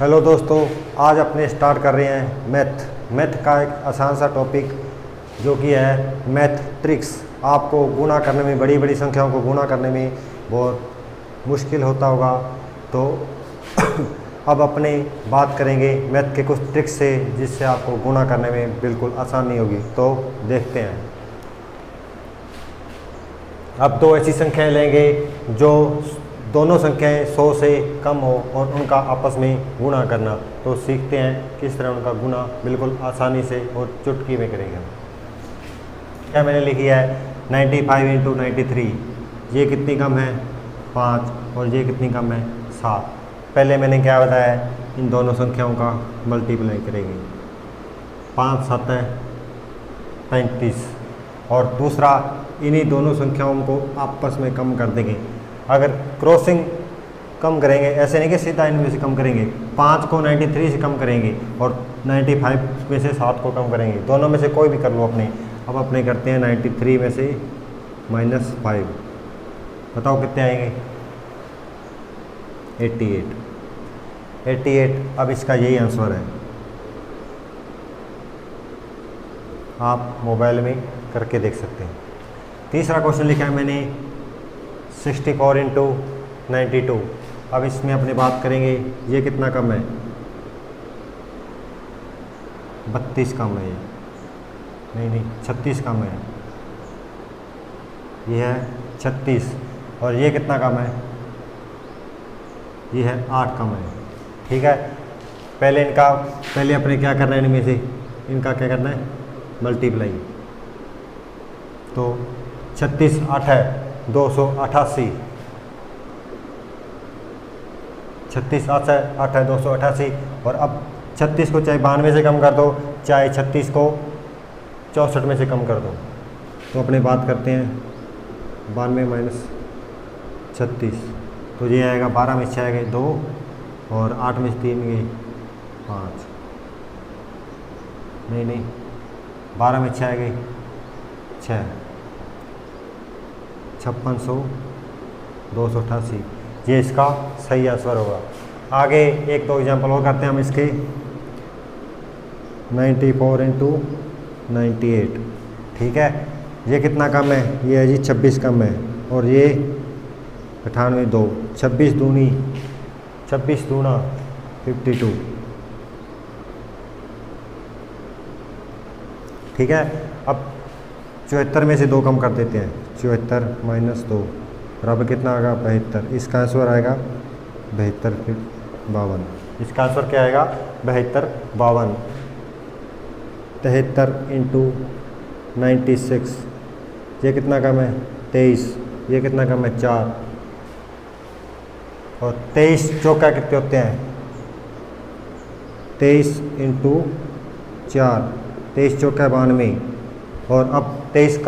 Hello दोस्तों, आज अपने स्टार्ट कर रहे हैं मैथ का एक आसान सा टॉपिक जो कि है मैथ ट्रिक्स। आपको गुणा करने में, बड़ी बड़ी संख्याओं को गुणा करने में बहुत मुश्किल होता होगा, तो अब अपने बात करेंगे मैथ के कुछ ट्रिक्स से जिससे आपको गुणा करने में बिल्कुल आसानी होगी। तो देखते हैं। अब दो ऐसी संख्याएं लेंगे जो दोनों संख्याएं 100 से कम हो और उनका आपस में गुणा करना। तो सीखते हैं किस तरह उनका गुणा बिल्कुल आसानी से और चुटकी में करेंगे। क्या मैंने लिखी है 95 इंटू 93। ये कितनी कम है 5 और ये कितनी कम है 7। पहले मैंने क्या बताया, इन दोनों संख्याओं का मल्टीप्लाई करेंगे। 5 7 है 35 और दूसरा इन्हीं दोनों संख्याओं को आपस में कम कर देंगे। अगर क्रॉसिंग कम करेंगे, ऐसे नहीं कि सीधा इनमें से कम करेंगे। 5 को 93 से कम करेंगे और 95 में से 7 को कम करेंगे। दोनों में से कोई भी कर लो अपने। अब अपने करते हैं 93 में से -5। बताओ कितने आएंगे 88। अब इसका यही आंसर है। आप मोबाइल में करके देख सकते हैं। तीसरा क्वेश्चन लिखा है मैंने 64 इंटू 92। अब इसमें अपने बात करेंगे, ये कितना कम है 32 कम है। नहीं 36 कम है। ये है 36 और ये कितना कम है, ये है 8 कम है। ठीक है, पहले अपने क्या करना है, इनमें से इनका क्या करना है मल्टीप्लाई। तो 36 8 है 288। 36 8 है 288। और अब 36 को चाहे 92 से कम कर दो, चाहे 36 को 64 में से कम कर दो। तो अपने बात करते हैं 92 माइनस 36। तो ये आएगा 12 में 6 गए 2 और 8 में 3 गए 5। नहीं 12 में 6 गए 6। 5600 288। ये इसका सही आंसर होगा। आगे एक दो एग्जाम्पल और करते हैं हम इसके। 94 इंटू 98। ठीक है, ये कितना कम है, ये है जी 26 कम है। और ये 98 2 26 दूनी 26 दूना 52। ठीक है, अब 74 में से 2 कम कर देते हैं। 74 माइनस 2 बराबर कितना आएगा 72। इसका आंसर आएगा 72 फिर 52। इसका आंसर क्या आएगा 72 52। 73 इंटू 96। ये कितना कम है 23। ये कितना कम है 4। और 23 चौका कितने होते हैं 23 इंटू 4। 23 चौका 92। और अब 23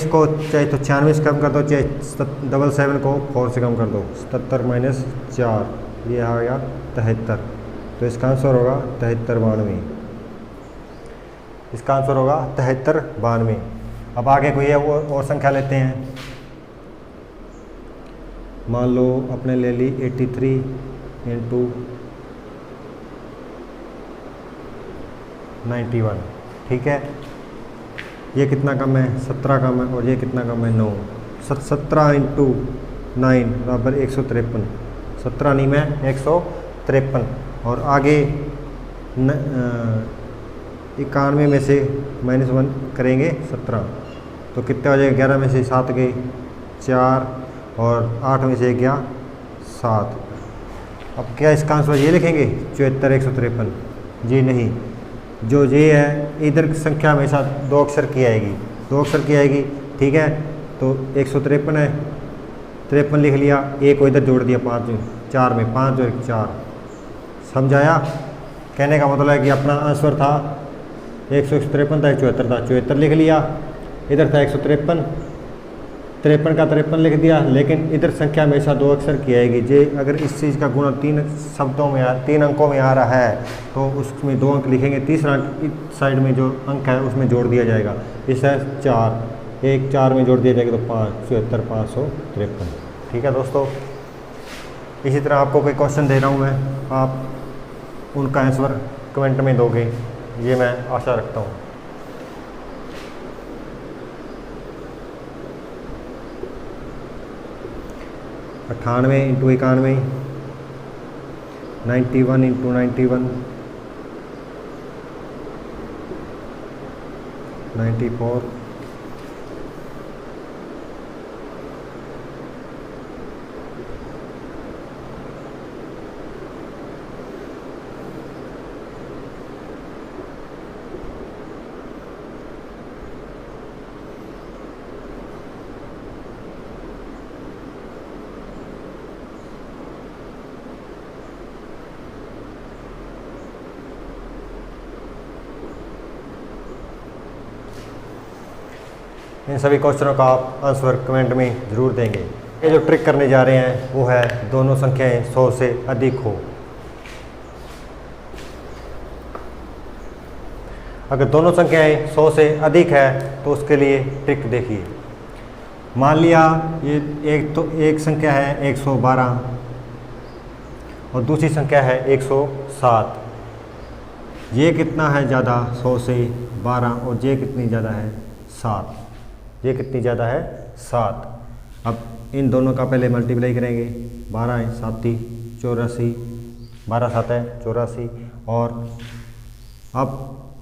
को चाहे तो 96 से कम कर दो, चाहे 77 को 4 से कम कर दो। 77 माइनस 4 ये आ गया 73। तो इसका आंसर होगा 73 92। इसका आंसर होगा 73 92। अब आगे कोई और संख्या लेते हैं। मान लो अपने ले ली 83 इंटू 91। ठीक है, ये कितना कम है 17 कम है और ये कितना कम है 9। 17 इंटू 9 बराबर 153। 17 नहीं में 153। और आगे 91 में से -1 करेंगे 17। तो कितने हो जाएगा 11 में से 7 गए 4 और 8 में से गया 7। अब क्या इसका आंसर ये लिखेंगे 74 153? जी नहीं, जो ये है इधर संख्या हमेशा 2 अक्षर की आएगी। 2 अक्षर की आएगी। ठीक है, तो 153 है 53 लिख लिया। एक को इधर जोड़ दिया 4 में 5 और 4। समझाया? कहने का मतलब है कि अपना आंसर था 153 था 74 था 74 लिख लिया। इधर था 153 53 का 53 लिख दिया। लेकिन इधर संख्या हमेशा 2 अक्षर की आएगी। जे अगर इस चीज़ का गुणा 3 शब्दों में 3 अंकों में आ रहा है तो उसमें 2 अंक लिखेंगे। तीसरा अंक इस साइड में जो अंक है उसमें जोड़ दिया जाएगा। इस है 4, एक 4 में जोड़ दिया जाएगा तो 5 74 553। ठीक है दोस्तों, इसी तरह आपको कोई क्वेश्चन दे रहा हूँ मैं। आप उनका आंसर कमेंट में दोगे, ये मैं आशा रखता हूँ। अट्ठानवे इंटू 91, 91 इंटू 91, 94, इन सभी क्वेश्चनों का आप आंसर कमेंट में ज़रूर देंगे। ये जो ट्रिक करने जा रहे हैं वो है दोनों संख्याएं 100 से अधिक हो। अगर दोनों संख्याएं 100 से अधिक है तो उसके लिए ट्रिक देखिए। मान लिया ये एक संख्या है 112 और दूसरी संख्या है 107। ये कितना है ज़्यादा, 100 से 12, और ये कितनी ज़्यादा है, 7। ये कितनी ज़्यादा है, 7। अब इन दोनों का पहले मल्टीप्लाई करेंगे। 12 है 7 84, 12 7 है 84। और अब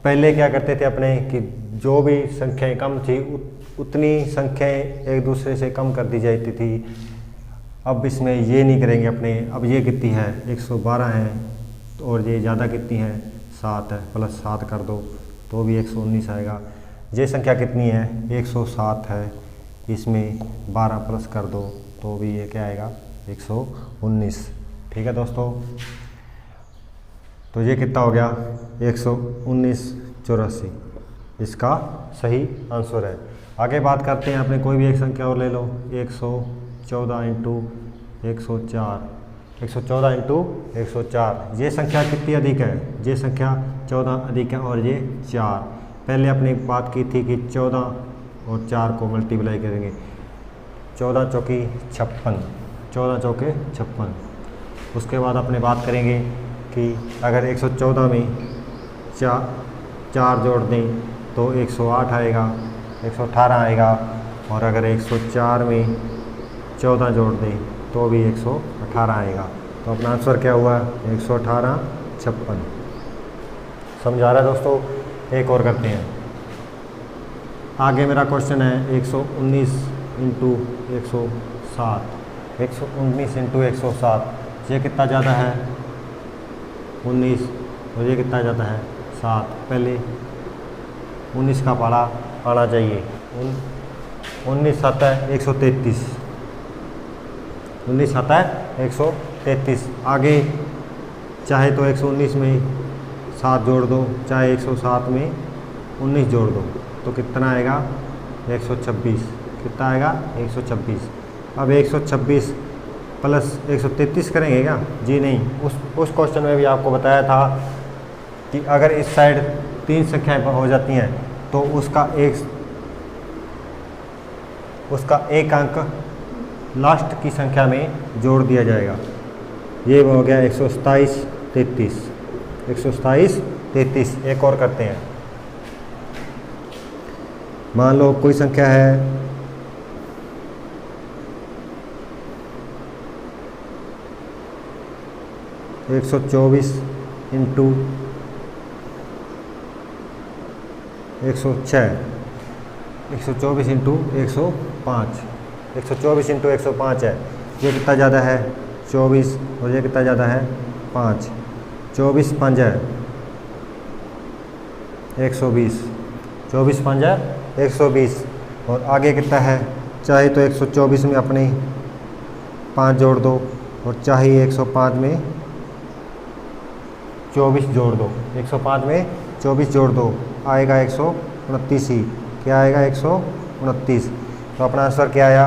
पहले क्या करते थे अपने कि जो भी संख्याएं कम थी उतनी संख्याएं एक दूसरे से कम कर दी जाती थी। अब इसमें ये नहीं करेंगे अपने। अब ये कितनी है, 112 है, और ये ज़्यादा कितनी है, 7 है, प्लस 7 कर दो तो भी 119 आएगा। ये संख्या कितनी है, 107 है, इसमें 12 प्लस कर दो तो भी ये क्या आएगा, 119। ठीक है दोस्तों, तो ये कितना हो गया, 119 84, इसका सही आंसर है। आगे बात करते हैं अपने, कोई भी एक संख्या और ले लो। 114 इंटू 104, 114 इंटू 104। ये संख्या कितनी अधिक है, ये संख्या 14 अधिक है और ये 4। पहले अपने बात की थी कि 14 और 4 को मल्टीप्लाई करेंगे। 14 चौकी 56, 14 चौके 56। उसके बाद अपने बात करेंगे कि अगर 114 में 4 जोड़ दें तो 108 आएगा, 118 आएगा। और अगर 104 में 14 जोड़ दें तो भी 118 आएगा। तो अपना आंसर क्या हुआ, 118 56। समझ आ रहा है दोस्तों। एक और करते हैं। आगे मेरा क्वेश्चन है 119 इंटू 107। 119 इंटू 107, ये कितना ज़्यादा है, 19, और ये कितना ज़्यादा है, 7। पहले 19 का पढ़ा आना चाहिए। 19 7 है 133, 19 7 है 133। आगे चाहे तो 119 में 7 जोड़ दो, चाहे 107 में 19 जोड़ दो, तो कितना आएगा, 126। कितना आएगा, 126। अब 126 प्लस 133 करेंगे क्या, जी नहीं। उस क्वेश्चन में भी आपको बताया था कि अगर इस साइड 3 संख्याएं हो जाती हैं तो उसका एक अंक लास्ट की संख्या में जोड़ दिया जाएगा। ये हो गया 127 33, 127 33। एक और करते हैं। मान लो कोई संख्या है 124 इंटू 106, 124 इंटू 105, 124 इंटू 105 है। ये कितना ज़्यादा है, 24, और ये कितना ज़्यादा है, 5। 24 5 है 120, 24 5 है 120। और आगे कितना है, चाहे तो 124 में अपने 5 जोड़ दो, और चाहे 105 में 24 जोड़ दो। 105 में 24 जोड़ दो, आएगा 129 ही। क्या आएगा, 129। तो अपना आंसर क्या आया,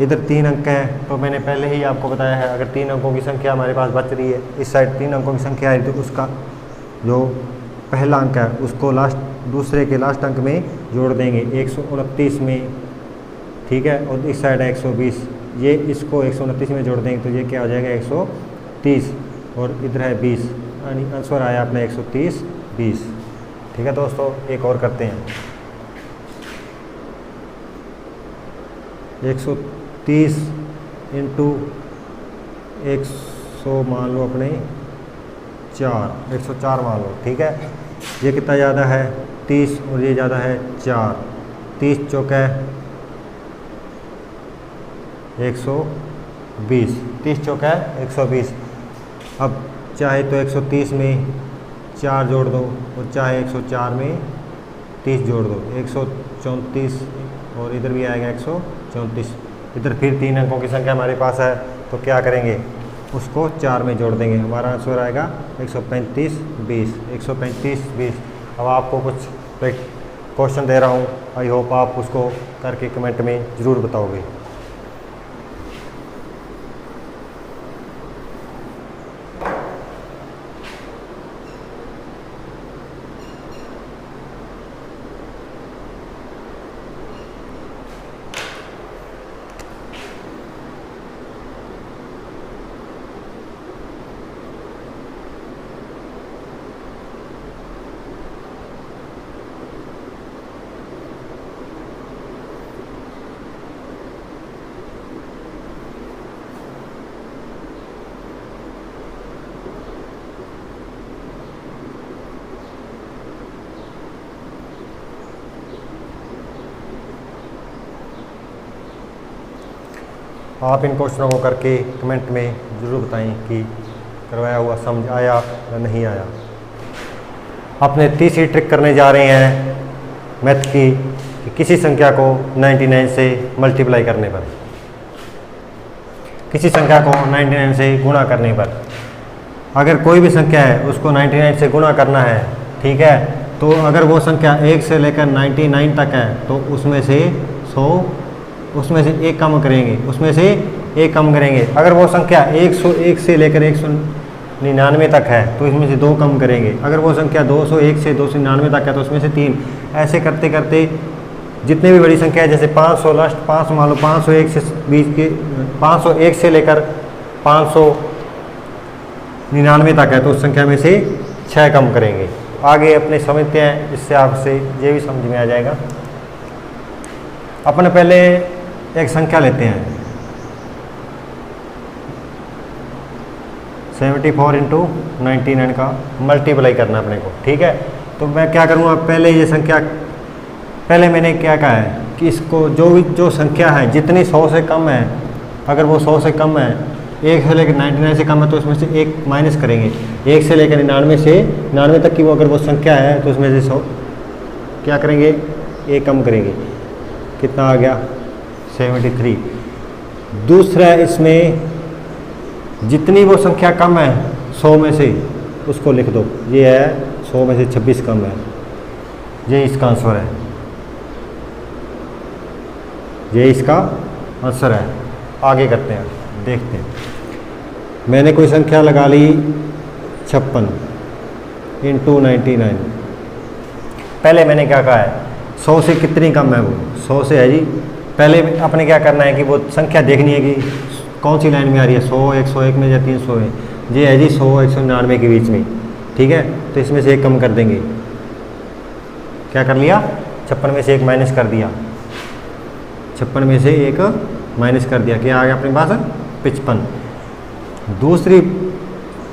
इधर 3 अंक हैं, तो मैंने पहले ही आपको बताया है अगर 3 अंकों की संख्या हमारे पास बच रही है, इस साइड 3 अंकों की संख्या है, तो उसका जो पहला अंक है उसको दूसरे के लास्ट अंक में जोड़ देंगे 129 में। ठीक है, और इस साइड है 120, ये इसको 129 में जोड़ देंगे तो ये क्या हो जाएगा, 130 और इधर है 20, यानी आंसर आया अपने 130 20। ठीक है दोस्तों, एक और करते हैं। 130 इंटू 100 मान लो अपने 4, 104 मान लो। ठीक है, ये कितना ज़्यादा है 30 और ये ज़्यादा है 4, 30 चौका 120, 30 चौका 120। अब चाहे तो 130 में 4 जोड़ दो और चाहे 104 में 30 जोड़ दो, 134 और इधर भी आएगा 134। इधर फिर 3 अंकों की संख्या हमारे पास है, तो क्या करेंगे, उसको 4 में जोड़ देंगे। हमारा आंसर आएगा 135 20, 135 20। अब आपको कुछ क्वेश्चन दे रहा हूँ, आई होप आप उसको करके कमेंट में ज़रूर बताओगे। आप इन क्वेश्चनों को करके कमेंट में ज़रूर बताएं कि करवाया हुआ समझ आया या नहीं आया। अपने तीसरी ट्रिक करने जा रहे हैं मैथ की, कि किसी संख्या को 99 से मल्टीप्लाई करने पर, किसी संख्या को 99 से गुणा करने पर, अगर कोई भी संख्या है उसको 99 से गुणा करना है। ठीक है, तो अगर वो संख्या 1 से लेकर 99 तक है तो उसमें से 100, उसमें से एक कम करेंगे, उसमें से एक कम करेंगे। अगर वो संख्या 101 से लेकर 199 तक है तो इसमें से 2 कम करेंगे। अगर वो संख्या 201 से 299 तक है तो उसमें से 3। ऐसे करते करते जितने भी बड़ी संख्या है, जैसे 500 लास्ट 5 मान लो, 501 से 20 के 501 से लेकर 599 तक है तो उस संख्या में से 6 कम करेंगे। आगे अपने समझते हैं, इससे आपसे ये भी समझ में आ जाएगा। अपन पहले एक संख्या लेते हैं 74 इंटू 99 का मल्टीप्लाई करना अपने को। ठीक है, तो मैं क्या करूँगा, पहले ये संख्या, पहले मैंने क्या कहा है कि इसको जो संख्या है जितनी 100 से कम है, अगर वो 100 से कम है, 1 से लेकर 99 से कम है तो उसमें से 1 माइनस करेंगे। 1 से लेकर 99 से 99 तक की वो अगर वो संख्या है तो उसमें से 100 क्या करेंगे, 1 कम करेंगे। कितना आ गया 73। दूसरा, इसमें जितनी वो संख्या कम है 100 में से उसको लिख दो। ये है 100 में से 26 कम है, ये इसका आंसर है, ये इसका आंसर है। आगे करते हैं, देखते हैं। मैंने कोई संख्या लगा ली 56 इंटू 99। पहले मैंने क्या कहा है, 100 से कितनी कम है वो, 100 से है जी। पहले अपने क्या करना है कि वो संख्या देखनी है कि कौन सी लाइन में आ रही है, 100 101 में या 300 में। ये है जी 100 199 के बीच में। ठीक है, तो इसमें से 1 कम कर देंगे। क्या कर लिया, 56 में से 1 माइनस कर दिया, 56 में से 1 माइनस कर दिया। क्या आ गया अपने पास 55। दूसरी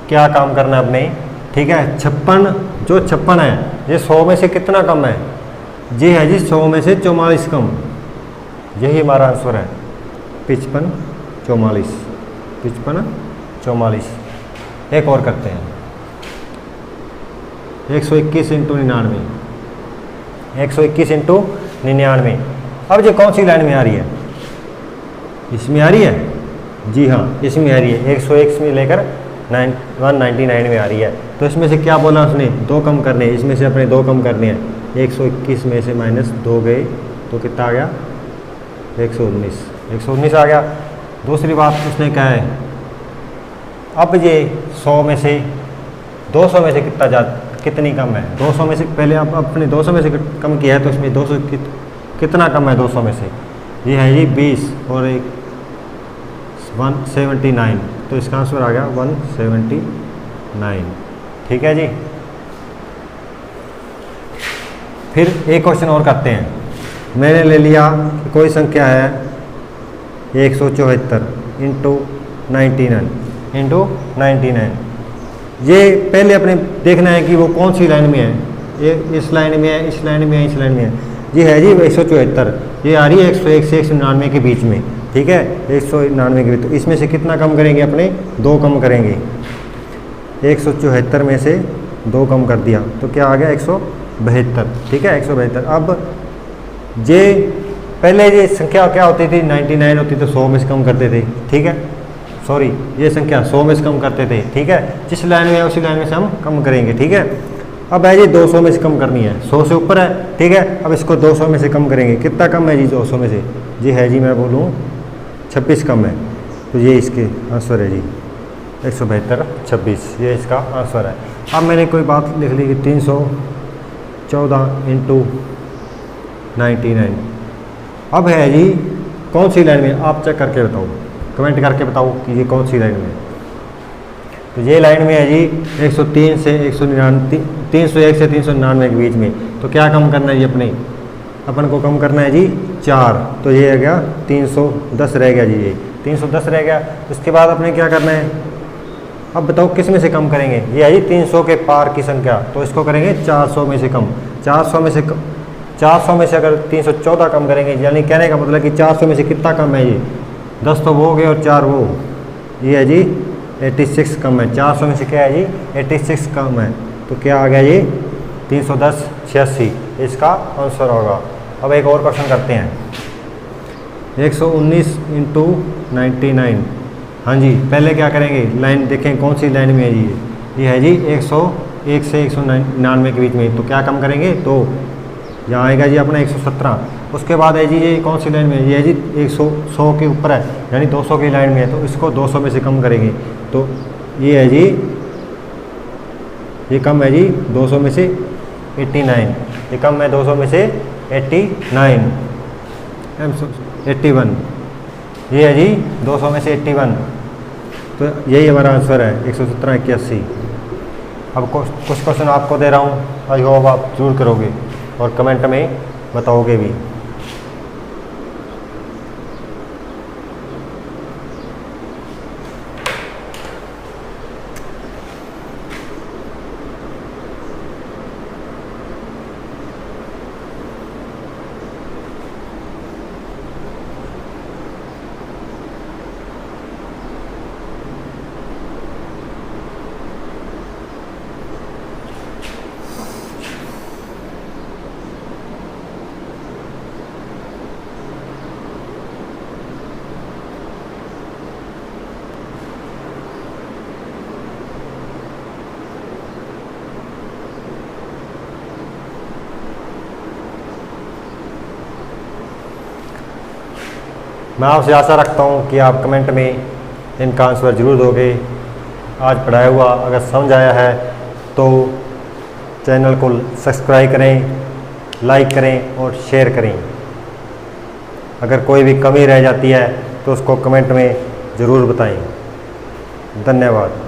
क्या काम करना है अपने, ठीक है, 56 जो 56 है ये 100 में से कितना कम है, ये है जी 100 में से 44 कम। यही हमारा आंसर है 55 44, 55 44। एक और करते हैं 121 इंटू 99, 121 इंटू 99। अब ये कौन सी लाइन में आ रही है, इसमें आ रही है जी हाँ, इसमें आ रही है। 101 में लेकर 199 में आ रही है। तो इसमें से क्या बोला उसने, 2 कम करने, इसमें से अपने 2 कम करने हैं। 121 में से माइनस 2 गए तो कितना आ गया 119, 119 आ गया। दूसरी बात उसने कहा है, अब ये 100 में से 200 में से कितनी कम है, 200 में से पहले आप अपने 200 में से कम किया है तो इसमें 200 कितना कम है 200 में से, ये है जी 20 और एक 179। तो इसका आंसर आ गया 179। ठीक है जी। फिर एक क्वेश्चन और करते हैं। मैंने ले लिया कि कोई संख्या है 174 इंटू 99। ये पहले अपने देखना है कि वो कौन सी लाइन में है, ये इस लाइन में है, इस लाइन में है, इस लाइन में है। ये है जी 174, ये आ रही है 101 से 199 के बीच में। ठीक है, 199 के बीच। तो इसमें से कितना कम करेंगे अपने, 2 कम करेंगे। 174 में से 2 कम कर दिया तो क्या आ गया 172। ठीक है, 172। अब ये पहले ये संख्या क्या होती थी, 99 होती तो 100 में से कम करते थे। ठीक है, सॉरी ये संख्या 100 में से कम करते थे। ठीक है, जिस लाइन में है उसी लाइन में से हम कम करेंगे। ठीक है, अब है जी 200 में से कम करनी है, 100 से ऊपर है। ठीक है, अब इसको 200 में से कम करेंगे। कितना कम है जी 200 में से, जी है जी मैं बोलूँ 26 कम है। तो ये इसके आंसर है जी 172 26, ये इसका आंसर है। अब मैंने कोई बात लिख ली कि 314 इंटू 99। अब है जी कौन सी लाइन में, आप चेक करके बताओ, कमेंट करके बताओ कि ये कौन सी लाइन में है। तो ये लाइन में है जी 103 से 199, 301 से 399 के बीच में। तो क्या कम करना है जी अपन को कम करना है जी 4। तो ये आ गया 310 रह गया जी, ये 310 रह गया। उसके बाद अपने क्या करना है, अब बताओ किस में से कम करेंगे। ये है जी 300 के पार की संख्या, तो इसको करेंगे 400 में से कम। 400 में से अगर 314 कम करेंगे, यानी कहने का मतलब कि 400 में से कितना कम है, ये 10 तो वो हो गए और 4 वो, ये है जी 86 कम है। 400 में से क्या है जी 86 कम है। तो क्या आ गया ये 310 86, इसका आंसर होगा। अब एक और क्वेश्चन करते हैं। 119 इंटू 99। हाँ जी, पहले क्या करेंगे, लाइन देखें कौन सी लाइन में है जी, ये है जी 101 से 199 के बीच में। तो क्या कम करेंगे, तो यहाँ आएगा जी अपना 117। उसके बाद है जी ये कौन सी लाइन में है, ये है जी 100 के ऊपर है, यानी 200 की लाइन में है। तो इसको 200 में से कम करेंगे। तो ये है जी, ये कम है जी 200 में से 89, ये कम है 200 में से 81। ये है जी 200 में से 81। तो यही हमारा आंसर है 117 81। अब कुछ क्वेश्चन आपको दे रहा हूँ, आई होप आप जरूर करोगे और कमेंट में बताओगे भी। मैं आपसे आशा रखता हूँ कि आप कमेंट में इनका आंसर जरूर दोगे। आज पढ़ाया हुआ अगर समझ आया है तो चैनल को सब्सक्राइब करें, लाइक करें और शेयर करें। अगर कोई भी कमी रह जाती है तो उसको कमेंट में ज़रूर बताएं। धन्यवाद।